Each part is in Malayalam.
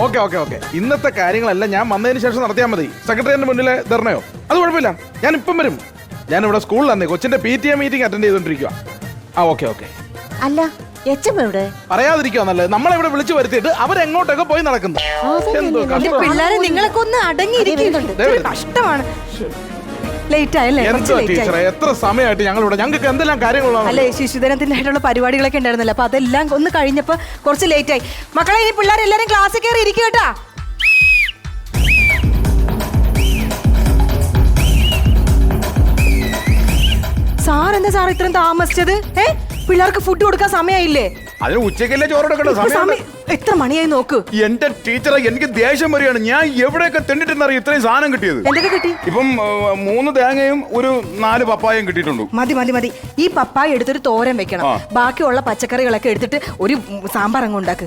Okay okay okay. ഇന്നത്തെ കാര്യങ്ങളെല്ലാം ഞാൻ വന്നതിന് ശേഷം നടത്തിയാൽ മതി. സെക്രട്ടറിയുടെ മുന്നിലെ ധർണയോ അത് കുഴപ്പമില്ല. ഞാൻ ഇപ്പം വരും. ഞാൻ ഇവിടെ സ്കൂളിൽ കൊച്ചിന്റെ PTA മീറ്റിംഗ് അറ്റൻഡ് ചെയ്തോണ്ടിരിക്കുക. Okay okay. അല്ല എവിടെ പറയാതിരിക്കുക നല്ലത്. നമ്മളെവിടെ വിളിച്ചു വരുത്തിയിട്ട് അവരെങ്ങോട്ടൊക്കെ പോയി നടക്കുന്നു. പിള്ളേരെ നിങ്ങളൊക്കെ ഒന്ന് അടങ്ങിയിരിക്കുന്നുണ്ട്. കഷ്ടമാണ്. ലേറ്റ് ആയല്ലേ? ടീച്ചറെ എത്ര സമയമായിട്ട് ഞങ്ങൾക്ക് എന്തെല്ലാം കാര്യങ്ങളാണ്. അല്ലേ, ശിശുദിനത്തിനായിട്ടുള്ള പരിപാടികളൊക്കെ ഉണ്ടായിരുന്നല്ലോ, അപ്പൊ അതെല്ലാം ഒന്ന് കഴിഞ്ഞപ്പോ കുറച്ച് ലേറ്റ് ആയി. മക്കളെ, ഈ പിള്ളേരെല്ലാരും ക്ലാസ്സിൽ കയറി ഇരിക്കും കേട്ടാ. സാർ എന്താ സാർ ഇത്രയും താമസിച്ചത്? പിള്ളേർക്ക് ഫുഡ് കൊടുക്കാൻ സമയമായില്ലേ? അതിന് ഉച്ചക്കല്ലേ ചോറെടുക്കണ്ട. എത്ര മണിയായി നോക്ക്. എന്റെ ടീച്ചറെ എനിക്ക് ദേഷ്യം വരികയാണ്. ഞാൻ എവിടെയൊക്കെ തെണ്ടിട്ടെന്നറിയാം ഇത്രയും സാധനം കിട്ടിയത്. എന്തൊക്കെ കിട്ടി? ഇപ്പം 3 തേങ്ങയും ഒരു 4 പപ്പായയും കിട്ടിയിട്ടുണ്ട്. മതി മതി മതി. ഈ പപ്പായ എടുത്തൊരു തോരൻ വെക്കണം. ബാക്കിയുള്ള പച്ചക്കറികളൊക്കെ എടുത്തിട്ട് ഒരു സാമ്പാർ അങ്ങ് ഉണ്ടാക്ക്.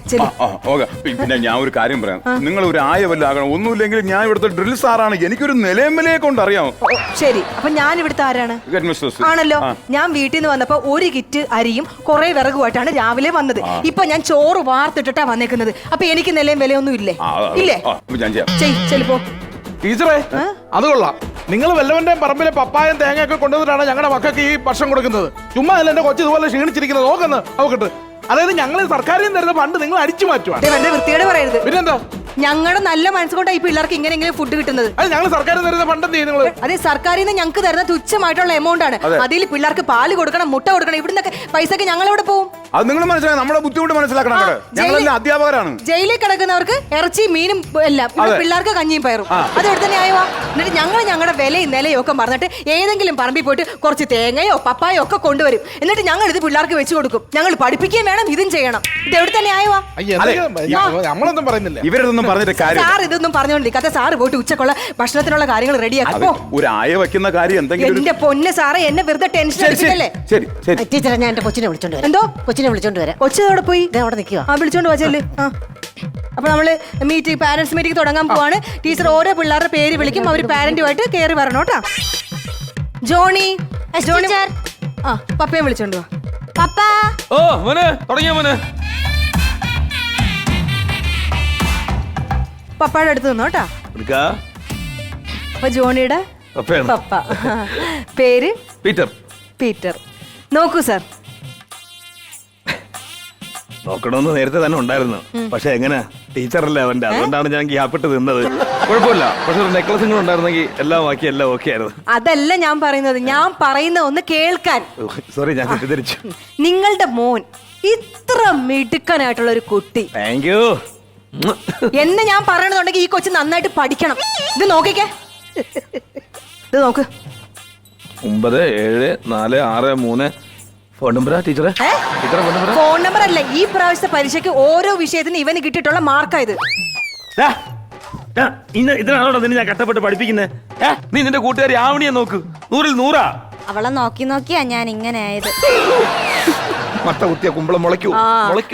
പിന്നെ ഞാൻ ഒരു കാര്യം പറയാം. നിങ്ങൾ ഒരു ആയവല്ലാകണം. ഒന്നുമില്ലെങ്കിൽ ഞാൻ ഇവിടുത്തെ ഡ്രിൽ സാറാണ്. എനിക്കൊരു നിലയമ്പലയെ കൊണ്ട് അറിയാമോ? ശരി, അപ്പൊ ഞാൻ ഇവിടുത്തെ ആരാണ്? ആണല്ലോ. ഞാൻ വീട്ടിൽ നിന്ന് വന്നപ്പോ 1 കിറ്റ് അരിയും കുറെ വിറകുമായിട്ടാണ് രാവിലെ വന്നത്. ഇപ്പൊ ഞാൻ ചോറ് വാർത്തിട്ടിട്ടാ വന്നേക്കുന്നത്. അപ്പൊ എനിക്ക് നിലയും വിലയൊന്നും ഇല്ലേ? ഇല്ലേ? ചെലപ്പോ ടീച്ചറെ അത് കൊള്ളാം. നിങ്ങൾ വല്ലവന്റെ പറമ്പിലെ പപ്പായം തേങ്ങയൊക്കെ കൊണ്ടുവന്നിട്ടാണ് ഞങ്ങളുടെ മക്കൾക്ക് ഈ ഭക്ഷണം കൊടുക്കുന്നത്. ചുമ്മാ അല്ല എന്റെ കൊച്ചു ഇതുപോലെ ക്ഷീണിച്ചിരിക്കുന്നത്. നോക്കുന്നു നോക്കട്ടെ. അതായത് ഞങ്ങൾ സർക്കാരിൽ നിന്ന് തരുന്ന ഫണ്ട് നിങ്ങൾ അടിച്ചു മാറ്റുവാ. വൃത്തിയോടെ പറയരുത്. പിന്നെന്താ? ഞങ്ങളുടെ നല്ല മനസ്സുകൊണ്ടാണ് ഈ പിള്ളേർക്ക് ഇങ്ങനെ ഫുഡ് കിട്ടുന്നത്. അത് ഞങ്ങൾ സർക്കാരിൽ തരുന്ന ഫണ്ട് എന്ത് ചെയ്യുന്നത്? അതെ, സർക്കാരിൽ നിന്ന് ഞങ്ങൾക്ക് തരുന്ന തുച്ഛമായിട്ടുള്ള എമൗണ്ട് ആണ്. അതിൽ പിള്ളേർക്ക് പാല് കൊടുക്കണം, മുട്ട കൊടുക്കണം. ഇവിടുന്നൊക്കെ പൈസക്ക് ഞങ്ങൾ എവിടെ പോകും? അത് നിങ്ങൾ മനസ്സിലാക്കണം. നമ്മുടെ ബുദ്ധിമുട്ട് മനസ്സിലാക്കണം. ഞങ്ങളെല്ലാം അധ്യാപകരാണ്. ജയിലിൽ കിടക്കുന്നവർക്ക് ഇറച്ചി മീനും എല്ലാം, പിള്ളേർക്ക് കഞ്ഞിയും പയറും. അത് എവിടെ തന്നെ ആയവാ? എന്നിട്ട് ഞങ്ങൾ ഞങ്ങളുടെ വിലയും നിലയും ഒക്കെ പറഞ്ഞിട്ട് ഏതെങ്കിലും പറമ്പിൽ പോയിട്ട് കുറച്ച് തേങ്ങയോ പപ്പായോ ഒക്കെ കൊണ്ടുവരും. എന്നിട്ട് ഞങ്ങൾ ഇത് പിള്ളേർക്ക് വെച്ചു കൊടുക്കും. ഞങ്ങൾ പഠിപ്പിക്കുകയും വേണം, ഇതും ചെയ്യണം. ഇത് എവിടെ തന്നെ ആയവാ? നമ്മളൊന്നും പറയുന്നില്ല. ഇവരൊന്നും പറഞ്ഞിട്ട് കാര്യം. സാർ ഇതൊന്നും പറഞ്ഞോണ്ടിരിക്കാത്ത. സാറ് പോയിട്ട് ഉച്ചക്കുള്ള ഭക്ഷണത്തിനുള്ള കാര്യങ്ങൾ റെഡിയാക്കും. ഒരു ആയ വെക്കുന്ന കാര്യം എന്തെങ്കിലും. എന്റെ പൊന്ന് സാറേ, എന്നെ വെറുതെ ടെൻഷൻ അടിച്ചിട്ടല്ലേ? ടീച്ചറെ, ഞാൻ എന്റെ കൊച്ചിനെ വിളിച്ചോണ്ട് വരാം. എന്തോ? കൊച്ചിനെ വിളിച്ചോണ്ട് വരാം. കൊച്ചു അവിടെ പോയി അവിടെ നിൽക്കുക. വിളിച്ചോണ്ട് വാച്ചല്ലേ. അപ്പൊ നമ്മള് പാരന്റ്സ് മീറ്റിംഗ് തുടങ്ങാൻ പോവാണ്. ടീച്ചർ ഓരോ പിള്ളേരുടെ പേര് വിളിക്കും. അവര് പാരന്റുമായിട്ട് കയറി വരണം കേട്ടാ. ജോണി, പപ്പയെ വിളിച്ചോണ്ട് വാ. പപ്പ. ഓ മോനെ, തുടങ്ങിയ മോനെ. പപ്പയുടെ അടുത്ത് നിന്നോ കേട്ടാ. അപ്പൊ ജോണിയുടെ പപ്പ. പേര് പീറ്റർ. പീറ്റർ. നോക്കൂ സാർ, നോക്കണമെന്ന് നേരത്തെ തന്നെ ഉണ്ടായിരുന്നു. പക്ഷെ എങ്ങനെ ടീച്ചറല്ലേ അവന്റെ, അതുകൊണ്ടാണ് ഞാൻ ഗ്യാപ്പിട്ട് നിന്നത്. കുഴപ്പമില്ല. പക്ഷെ ഒരു നെക്ലസും കൂടെ ഉണ്ടായിരുന്നെങ്കിൽ എല്ലാം ബാക്കി എല്ലാം ഓക്കെ ആയിരുന്നു. അതല്ല ഞാൻ പറയുന്നത്. ഞാൻ പറയുന്ന ഒന്ന് കേൾക്കാൻ. സോറി, ഞാൻ തെറ്റിദ്ധരിച്ചു. നിങ്ങളുടെ മോൻ ഇത്ര മിടുക്കനായിട്ടുള്ള ഒരു കുട്ടി. താങ്ക് യു എന്ന് ഞാൻ പറയണമെന്നുണ്ടെങ്കിൽ ഈ കൊച്ചു നന്നായിട്ട് പഠിക്കണം. ഇത് നോക്കിക്കേ, ഇത് നോക്ക്. 9746 ഫോൺ നമ്പറാ ടീച്ചറെ? ഫോൺ നമ്പർ അല്ല, ഈ പ്രാവശ്യത്തെ പരീക്ഷയ്ക്ക് ഓരോ വിഷയത്തിന് ഇവന് കിട്ടിയിട്ടുള്ള മാർക്കായത്. ഇതിനാണോ നിന്നെ ഞാൻ കഷ്ടപ്പെട്ട് പഠിപ്പിക്കുന്നത്? നീ നിന്റെ കൂട്ടുകാരി ആവണിയെ നോക്ക്, 100-ൽ 100. അവളെ നോക്കി നോക്കിയാ ഞാൻ ഇങ്ങനെ ആയത്.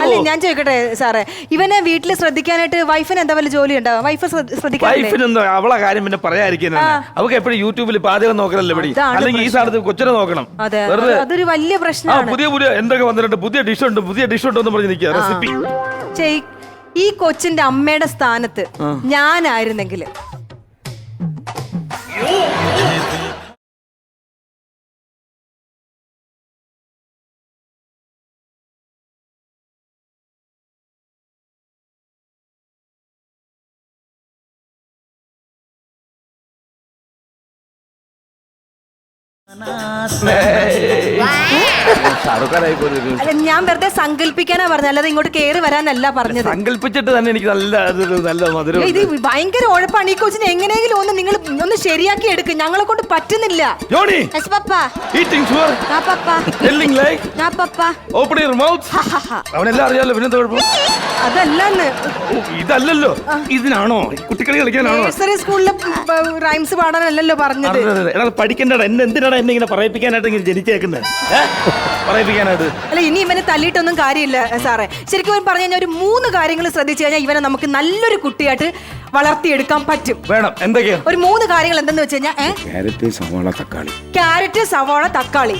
അല്ല, ഞാൻ ചോദിക്കട്ടെ സാറേ, ഇവനെ വീട്ടിൽ ശ്രദ്ധിക്കാനായിട്ട് വൈഫിന് എന്താ വല്ല ജോലി ഉണ്ടോ? വൈഫ് വൈഫിനെന്തോ അവളെ കാര്യം പിന്നെ പറയാതിരിക്കാൻ. അവർക്ക് എപ്പോഴും യൂട്യൂബിൽ പാചകം നോക്കണല്ലോ ഇവിടെ. അല്ലെങ്കിൽ ഈ സാധനത്ത് കൊച്ചിനെ നോക്കണം. അതൊരു വലിയ പ്രശ്നമാണ്. പുതിയ എന്തൊക്കെ വന്നിട്ടുണ്ട്, പുതിയ ഡിഷ് ഉണ്ടോ എന്ന് പറഞ്ഞ് നിൽക്കുക. റെസിപ്പി. ഈ കൊച്ചിന്റെ അമ്മയുടെ സ്ഥാനത്ത് ഞാനായിരുന്നെങ്കിൽ ഞാൻ വെറുതെ സങ്കല്പിക്കാനാ പറഞ്ഞത്, അല്ലാതെ ഇങ്ങോട്ട് കേറി വരാനല്ല പറഞ്ഞത്. സങ്കല്പിച്ചിട്ട് തന്നെ എനിക്ക് നല്ല മധുരം. ഇത് ഭയങ്കര ഉഴപ്പാണ്. ഈ കൊച്ചിനെ എങ്ങനെയെങ്കിലും ഒന്ന് നിങ്ങൾ ഒന്ന് ശരിയാക്കി എടുക്കും. ഞങ്ങളെ കൊണ്ട് പറ്റുന്നില്ല. അവനെല്ലാം അറിയാലോ. പിന്നെ അതല്ലെന്ന്. ഇതല്ലല്ലോ, ഇതിനാണോ കുട്ടികളി കളിക്കാനാണോ? നഴ്സറി സ്കൂളിലെ റൈംസ് പാടാനല്ലല്ലോ പറഞ്ഞത്. പഠിക്കണ്ടടാ. എന്തിനാണ് എന്നെ ഇങ്ങനെ പറയിപ്പിക്കാനായിട്ട് ഇങ്ങനെ ജനിച്ചേക്കുന്നത്? പറയിപ്പിക്കാനായിട്ട് അല്ല, ഇനി ഇവനെ തല്ലിയിട്ടൊന്നും കാര്യമില്ല സാറേ. ശരിക്കും പറഞ്ഞു കഴിഞ്ഞാൽ ഒരു 3 കാര്യങ്ങൾ ശ്രദ്ധിച്ചു കഴിഞ്ഞാൽ ഇവനെ നമുക്ക് നല്ലൊരു കുട്ടിയായിട്ട് വളർത്തിയെടുക്കാൻ പറ്റും. വേണം. എന്തൊക്കെയാ ഒരു 3 കാര്യങ്ങൾ? എന്തെന്ന് വെച്ച് കഴിഞ്ഞാൽ ക്യാരറ്റ്, സവാള, തക്കാളി. ക്യാരറ്റ്, സവാള, തക്കാളി.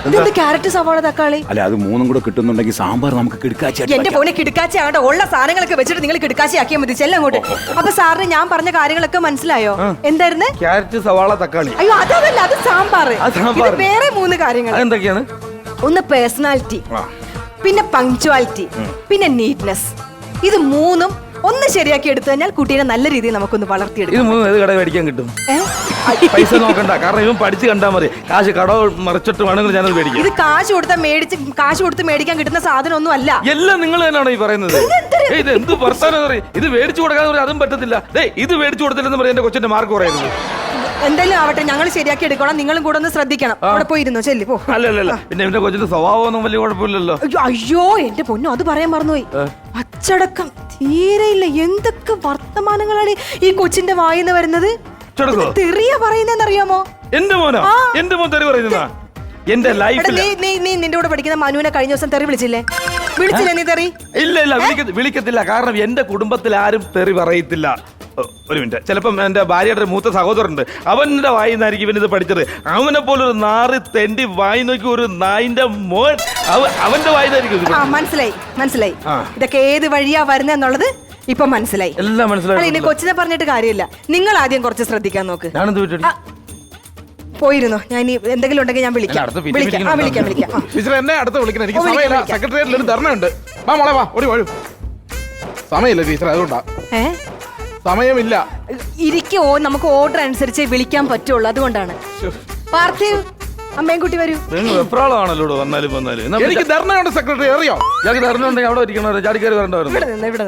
ഇതെന്ത് ക്യാരറ്റ് സവാള തക്കാളി? അല്ല അത് മൂന്നും കൂടെ കിട്ടുന്നുണ്ടെങ്കിൽ സാമ്പാർ നമുക്ക് കിടക്കാച്ച എന്റെ പോനെ കിടക്കാച്ചി ആകട്ടെ, ഉള്ള സാധനങ്ങളൊക്കെ വെച്ചിട്ട് നിങ്ങൾ കിടക്കാച്ചി ആക്കിയാൽ മതി. ചെല്ലാം അങ്ങോട്ട്. അപ്പൊ സാറിന് ഞാൻ പറഞ്ഞ കാര്യങ്ങളൊക്കെ മനസ്സിലായോ? എന്തായിരുന്നു? ക്യാരറ്റ് സവാള തക്കാളി. അയ്യോ അതല്ല, അത് സാമ്പാർ. അത് സാമ്പാർ. ഇത് വേറെ 3 കാര്യങ്ങൾ. അതെന്തൊക്കെയാണ്? ഒന്ന് പേഴ്സണാലിറ്റി, പിന്നെ പങ്ക്ച്വാലിറ്റി, പിന്നെ നീറ്റ്നെസ്. ഇത് 3ഉം ഒന്ന് ശരിയാക്കി എടുത്തു കഴിഞ്ഞാൽ കുട്ടീനെ നല്ല രീതിയിൽ നമുക്കൊന്ന് ഇത് വളർത്തിയെടുക്കാം. 3 ഏത് കട മേടിക്കാൻ കിട്ടും? പൈസ നോക്കണ്ട, കാരണം ഇവൻ പഠിച്ച് കണ്ടാൽ മതി. കാശ് കടവ് മറിച്ചിട്ട് വേണമെങ്കിൽ ഞാനത് മേടിക്കാം. ഇത് കാശ് കൊടുത്ത് മേടിക്കാൻ കിട്ടുന്ന സാധനം ഒന്നും അല്ല. എല്ലാം നിങ്ങൾ തന്നെയാണോ ഈ പറയുന്നത്? ഇത് എന്ത് വർത്താനം പറയും? ഇത് മേടിച്ചു കൊടുക്കാന്ന് പറയും, അതും പറ്റത്തില്ല. ഇത് മേടിച്ചു കൊടുത്തില്ലെന്ന് പറയും എന്റെ കൊച്ചിന്റെ മാർക്ക് പറയുന്നത്. എന്തായാലും ആവട്ടെ, ഞങ്ങൾ ശരിയാക്കി എടുക്കണം. നിങ്ങളും കൂടെ ഒന്ന് ശ്രദ്ധിക്കണം. അവിടെ പോയിരുന്നു ചെല്ലി പോ. അല്ലല്ല, പിന്നെ എന്റെ കൊച്ചിന്റെ സ്വഭാവമൊന്നും വലിയ കുഴപ്പമില്ലല്ലോ. അയ്യോ എന്റെ പൊന്നു, അത് പറയാൻ മറന്നുപോയി. അച്ചടക്കം തീരെയില്ല. എന്തൊക്കെ വർത്തമാനങ്ങളാണ് ഈ കൊച്ചിന്റെ വായിന്ന് വരുന്നത്. തെറിയ പറയുന്നറിയാമോ? എന്റെ മോനോ? എന്റെ മോൻ തെറി പറയുന്നതാ? എന്റെ ലൈഫിൽ നീ നിന്റെ കൂടെ പഠിക്കുന്ന മനുവിനെ കഴിഞ്ഞ ദിവസം തെറി വിളിച്ചില്ലേ? നീ തെറി? ഇല്ല വിളിക്കത്തില്ല. കാരണം എന്റെ കുടുംബത്തിൽ ആരും തെറി പറയത്തില്ല. ഒരു മിനിറ്റ്, ചിലപ്പം എന്റെ ഭാര്യയുടെ മൂത്ത സഹോദരനുണ്ട്, അവന്റെ വായിന്നായിരിക്കും ഇവൻ ഇത് പഠിച്ചത്. അവനെ പോലെ ഒരു നാറി തെണ്ടി വായി നോക്കി ഒരു നായിന്റെ മോൻ അവന്റെ വായിന്നായിരിക്കും. മനസ്സിലായി. ഇതൊക്കെ ഏത് വഴിയാ വരുന്നെന്നുള്ളത് ഇപ്പൊ മനസ്സിലായി. എല്ലാം മനസ്സിലായി. ഇനി കൊച്ചിനെ പറഞ്ഞിട്ട് കാര്യമില്ല. നിങ്ങൾ ആദ്യം കുറച്ച് ശ്രദ്ധിക്കാൻ നോക്ക്. ഞാനെന്ത് പറ്റി പോയിരുന്നു. ഞാൻ ഇനി എന്തെങ്കിലും ഉണ്ടെങ്കിൽ ഞാൻ വിളിക്കാം. ടീച്ചർ എന്നെ അടുത്ത് വിളിക്കണം, എനിക്ക് സമയമില്ല. സെക്രട്ടേറിയറ്റിൽ ഒരു ധർണ ഉണ്ട്. വാ മോളെ വാ, ഓടി വരും. സമയമില്ല ടീച്ചർ, അതുകൊണ്ടാ. സമയമില്ല. ഇരിക്കോ, നമുക്ക് ഓർഡർ അനുസരിച്ച് വിളിക്കാൻ പറ്റുള്ളൂ, അതുകൊണ്ടാണ്. പാർത്ഥിവ്, അമ്മയും കുട്ടി വരൂ. വെപ്രാളാണല്ലോ വന്നാലും. എനിക്ക് ധർണയുണ്ട് സെക്രട്ടറി, അറിയോ? ഞങ്ങൾക്ക് ധർണ ഉണ്ടെങ്കിൽ അവിടെ ഇരിക്കണോ? ചാടിക്കയറി വരണ്ടായിരുന്നു. ഇവിടെ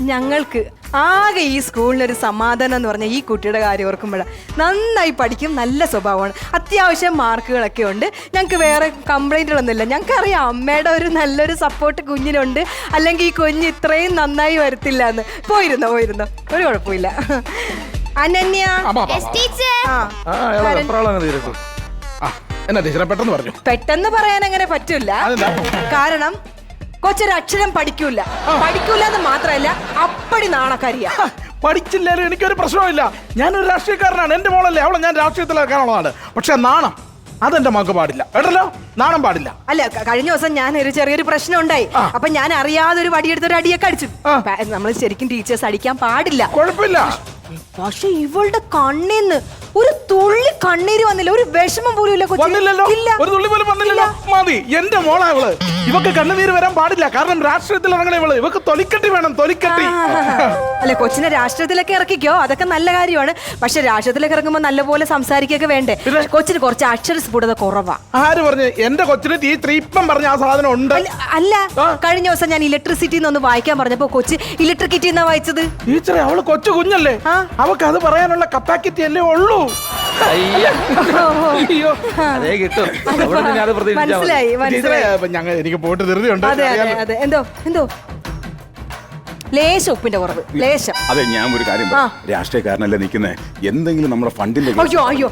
ഞങ്ങൾക്ക് ആകെ ഈ സ്കൂളിനൊരു സമാധാനം എന്ന് പറഞ്ഞാൽ ഈ കുട്ടിയുടെ കാര്യം ഓർക്കുമ്പോഴാണ്. നന്നായി പഠിക്കും, നല്ല സ്വഭാവമാണ്, അത്യാവശ്യം മാർക്കുകളൊക്കെ ഉണ്ട്. ഞങ്ങൾക്ക് വേറെ കംപ്ലൈൻറ്റുകളൊന്നുമില്ല. ഞങ്ങൾക്കറിയാം അമ്മയുടെ ഒരു നല്ലൊരു സപ്പോർട്ട് കുഞ്ഞിനുണ്ട്, അല്ലെങ്കിൽ ഈ കുഞ്ഞ് ഇത്രയും നന്നായി വരത്തില്ല എന്ന്. പോയിരുന്നോ, ഒരു കുഴപ്പമില്ല. അനന്യ എന്നാ ടീച്ചറെ പെട്ടെന്ന് പറഞ്ഞു? പെട്ടെന്ന് പറയാൻ അങ്ങനെ പറ്റൂല. കാരണം കൊച്ചൊരു അക്ഷരം പഠിക്കൂല എന്ന് മാത്രമല്ല അപ്പടി നാണക്കാരിയാ. പഠിച്ചില്ലാലും എനിക്കൊരു പ്രശ്നമില്ല. ഞാനൊരു രാഷ്ട്രീയക്കാരനാണ്. എന്റെ മോളല്ലേ, അവളെ ഞാൻ രാഷ്ട്രീയത്തിലാക്കാനുള്ളതാണ്. പക്ഷെ നാണം അതെന്റെ മകൾക്ക് പാടില്ല. കേട്ടല്ലോ, നാണം പാടില്ല. അല്ല, കഴിഞ്ഞ ദിവസം ഞാൻ ഒരു ചെറിയൊരു പ്രശ്നം ഉണ്ടായി. അപ്പൊ ഞാൻ അറിയാതെ ഒരു വടിയെടുത്തൊരു അടിയൊക്കെ അടിച്ചു. നമ്മൾ ശരിക്കും ടീച്ചേഴ്സ് അടിക്കാൻ പാടില്ല. കുഴപ്പമില്ല. പക്ഷെ ഇവളുടെ കണ്ണീന്ന് ഒരു തുള്ളി കണ്ണീര് വന്നില്ല, ഒരു വിഷമം പോലും ഇല്ല. വന്നില്ലല്ലോ, ഒരു തുള്ളി പോലും വന്നില്ലല്ലോ. മതി, എന്റെ മോളാ ഇവള്. ഇവക്ക് കണ്ണുനീര് വരാൻ പാടില്ല. കാരണം രാഷ്ട്രീയത്തിൽ ഇറങ്ങണ ഇവള്. ഇവക്ക് തൊലിക്കട്ടി വേണം, തൊലിക്കട്ടി. അല്ലെ, കൊച്ചിനെ രാഷ്ട്രീയത്തിലൊക്കെ ഇറക്കിക്കോ, അതൊക്കെ നല്ല കാര്യമാണ്. പക്ഷെ രാഷ്ട്രീയത്തിലേക്ക് ഇറങ്ങുമ്പോ നല്ലപോലെ സംസാരിക്കൊക്കെ വേണ്ടേ? കൊച്ചിന് കുറച്ച് അക്ഷരസ്ഫുടത കുറവാ. ആര് പറഞ്ഞു? എന്റെ കൊച്ചിന് ടീച്ചർ ഇപ്പം പറഞ്ഞ ആ സാധനം ഉണ്ട്. അല്ല, കഴിഞ്ഞ ദിവസം ഞാൻ ഇലക്ട്രിസിറ്റി ഒന്ന് വായിക്കാൻ പറഞ്ഞപ്പോ കൊച്ചി ഇലക്ട്രിക്കിറ്റി എന്നാ വായിച്ചത്. ടീച്ചറെ, അവള് കൊച്ചു കുഞ്ഞല്ലേ, അവക്ക് അത് പറയാനുള്ള കപ്പാസിറ്റി അല്ലേ ഉള്ളൂ. എനിക്ക് പോയിട്ട് ധൃതിയുണ്ട്. എന്തോ ലേശം ഉപ്പിന്റെ കുറവ്, ലേശം. അതെ, ഞാൻ ഒരു കാര്യം രാഷ്ട്രീയക്കാരനല്ലേ നിൽക്കുന്നേ, എന്തെങ്കിലും നമ്മുടെ ഫണ്ടിന്റെ. അയ്യോ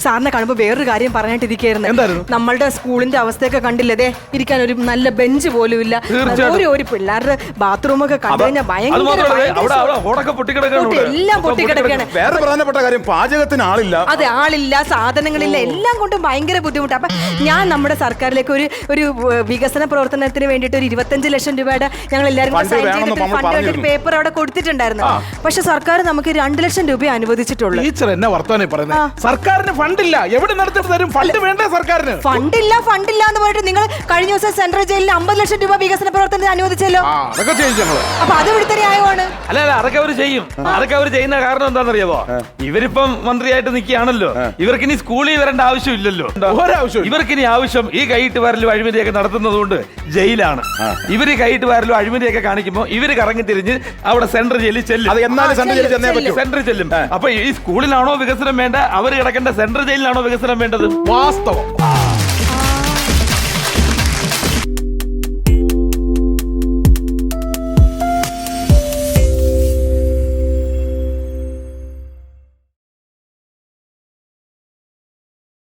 സാറിനെ കാണുമ്പോ വേറൊരു കാര്യം പറഞ്ഞിട്ടിരിക്കുന്നു. നമ്മളുടെ സ്കൂളിന്റെ അവസ്ഥയൊക്കെ കണ്ടില്ലേ? ഇരിക്കാൻ ഒരു നല്ല ബെഞ്ച് പോലും ഇല്ല. ഒരു പിള്ളേരുടെ ബാത്റൂമൊക്കെ കണ്ടു കഴിഞ്ഞാൽ എല്ലാം പൊട്ടിക്കിടക്കാണ്. വേറെ പ്രധാനപ്പെട്ട കാര്യം, പാചകത്തിന് ആളില്ല. അതെ, ആളില്ല, സാധനങ്ങളില്ല, എല്ലാം കൊണ്ടും ഭയങ്കര ബുദ്ധിമുട്ടാണ്. അപ്പൊ ഞാൻ നമ്മുടെ സർക്കാരിലേക്ക് ഒരു വികസന പ്രവർത്തനത്തിന് വേണ്ടിയിട്ട് ഒരു 25 ലക്ഷം രൂപയുടെ ഞങ്ങൾ എല്ലാവരും പേപ്പർ അവിടെ കൊടുത്തിട്ടുണ്ടായിരുന്നു. പക്ഷെ സർക്കാർ നമുക്ക് 2 ലക്ഷം രൂപ അനുവദിച്ചിട്ടുള്ളൂ. ടീച്ചർ എന്നെ വർത്തമാനം പറയുന്നത്? സർക്കാരിന് ഫണ്ടില്ല. എവിടെ നടത്തിട്ട് തരും? ഫണ്ട് വേണ്ടേ സർക്കാരിന്? ഫണ്ടില്ല എന്ന് പറഞ്ഞിട്ട് നിങ്ങൾ കഴിഞ്ഞ ദിവസം സെൻട്രൽ ജയിലിൽ 50 ലക്ഷം രൂപ വികസന പ്രവർത്തനത്തിന് അനുവദിച്ചല്ലോ. അതൊക്കെ ചെയ്യും. അപ്പൊ അത് ഇവിടെ തന്നെ ആയതാണ്. അല്ല, അതൊക്കെ അവർ ചെയ്യും. അതൊക്കെ അവർ ചെയ്യുന്ന കാരണം എന്താണെന്നറിയാമോ? ഇവരിപ്പം മന്ത്രിയായിട്ട് നിൽക്കുകയാണല്ലോ, ഇവർക്ക് ഇനി സ്കൂളിൽ വരേണ്ട ആവശ്യമില്ലല്ലോ. ഇവർക്കിനി ആവശ്യം ഈ കൈയിട്ട് വരലും അഴിമതിയൊക്കെ നടത്തുന്നത് കൊണ്ട് ജയിലാണ്. ഇവര് കൈയിട്ട് വരലും അഴിമതിയൊക്കെ കാണിക്കുമ്പോൾ ഇവര് കറങ്ങി തിരിഞ്ഞ് അവിടെ സെൻട്രൽ ജയിലിൽ ചെല്ലും. സെൻട്രൽ ചെല്ലും. അപ്പൊ ഈ സ്കൂളിലാണോ വികസനം വേണ്ട, അവർ കിടക്കേണ്ട സെൻട്രൽ ജയിലിലാണോ വികസനം വേണ്ടത്? വാസ്തവം.